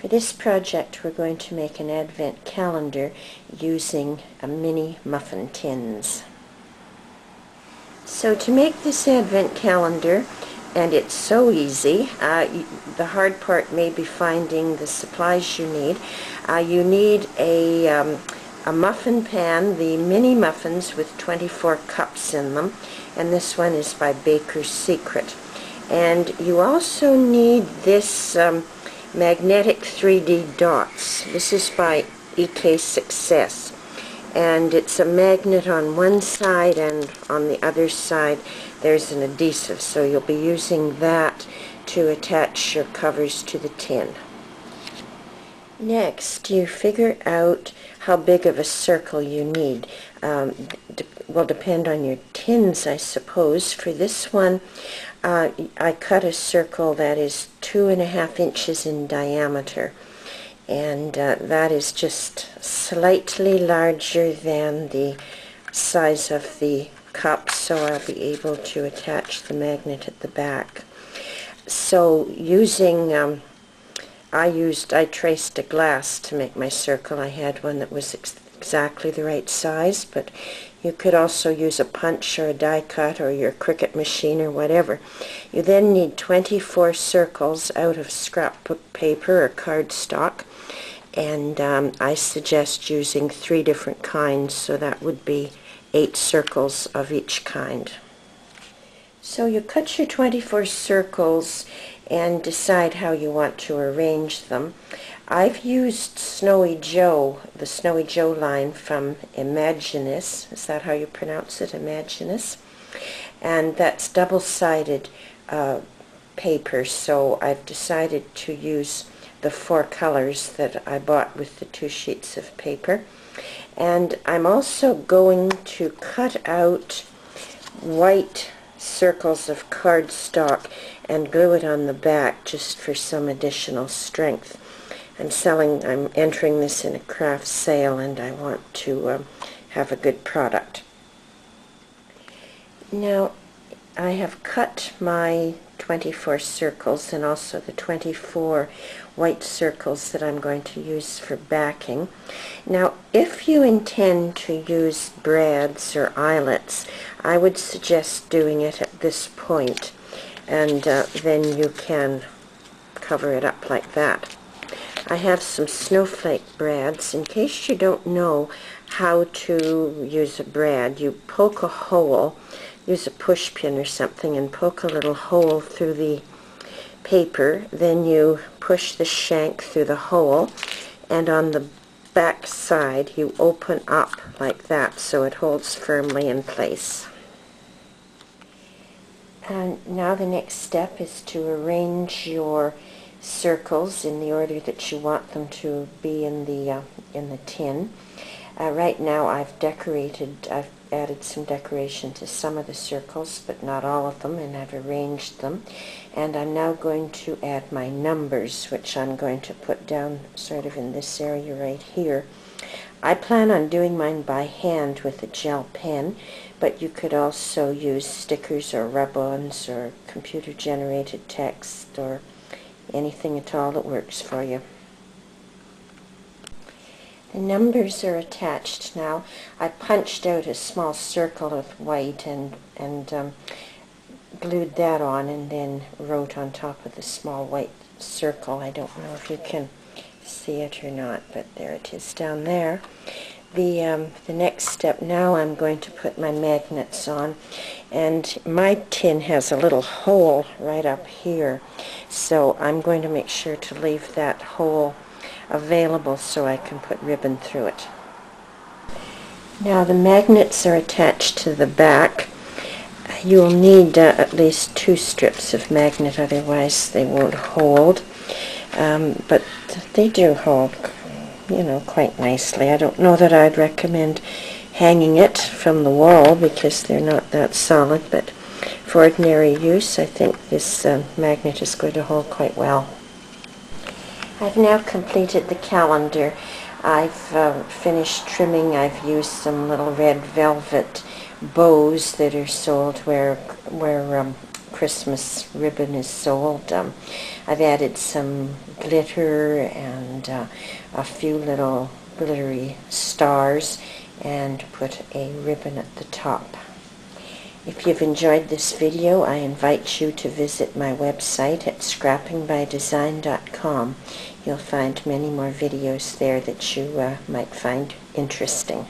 For this project, we're going to make an advent calendar using mini muffin tins. So to make this advent calendar, and it's so easy, the hard part may be finding the supplies you need. You need a muffin pan, the mini muffins with 24 cups in them, and this one is by Baker's Secret. And you also need this magnetic 3D dots. This is by EK Success, and it's a magnet on one side, and on the other side there's an adhesive, so you'll be using that to attach your covers to the tin. Next, you figure out how big of a circle you need. Will depend on your tins, I suppose. For this one, I cut a circle that is 2.5 inches in diameter, and that is just slightly larger than the size of the cup, so I'll be able to attach the magnet at the back. So using I traced a glass to make my circle. I had one that was exactly the right size, but you could also use a punch or a die cut or your Cricut machine or whatever. You then need 24 circles out of scrapbook paper or cardstock, and I suggest using 3 different kinds, so that would be 8 circles of each kind. So you cut your 24 circles and decide how you want to arrange them. I've used Snowy Joe, the Snowy Joe line from Imaginus. Is that how you pronounce it, Imaginus? And that's double-sided paper, so I've decided to use the 4 colors that I bought with the 2 sheets of paper. And I'm also going to cut out white circles of cardstock and glue it on the back just for some additional strength. I'm entering this in a craft sale, and I want to have a good product. Now, I have cut my 24 circles and also the 24 white circles that I'm going to use for backing. Now, if you intend to use brads or eyelets, I would suggest doing it at this point, and then you can cover it up like that. I have some snowflake brads. In case you don't know how to use a brad, you poke a hole, use a push pin or something and poke a little hole through the paper, then you push the shank through the hole, and on the back side you open up like that so it holds firmly in place. And now the next step is to arrange your circles in the order that you want them to be in the tin. Right now I've added some decoration to some of the circles, but not all of them, and I've arranged them. And I'm now going to add my numbers, which I'm going to put down sort of in this area right here. I plan on doing mine by hand with a gel pen, but you could also use stickers or rub-ons or computer-generated text or anything at all that works for you. The numbers are attached now. I punched out a small circle of white and glued that on, and then wrote on top of the small white circle. I don't know if you can see it or not, but there it is down there. The next step now, I'm going to put my magnets on, and my tin has a little hole right up here, so I'm going to make sure to leave that hole available so I can put ribbon through it. Now the magnets are attached to the back. You'll need at least 2 strips of magnet, otherwise they won't hold, but they do hold, quite nicely. I don't know that I'd recommend hanging it from the wall because they're not that solid, but for ordinary use I think this magnet is going to hold quite well. I've now completed the calendar. I've finished trimming. I've used some little red velvet bows that are sold where Christmas ribbon is sold. I've added some glitter and a few little glittery stars and put a ribbon at the top. If you've enjoyed this video, I invite you to visit my website at scrappingbydesign.com. You'll find many more videos there that you might find interesting.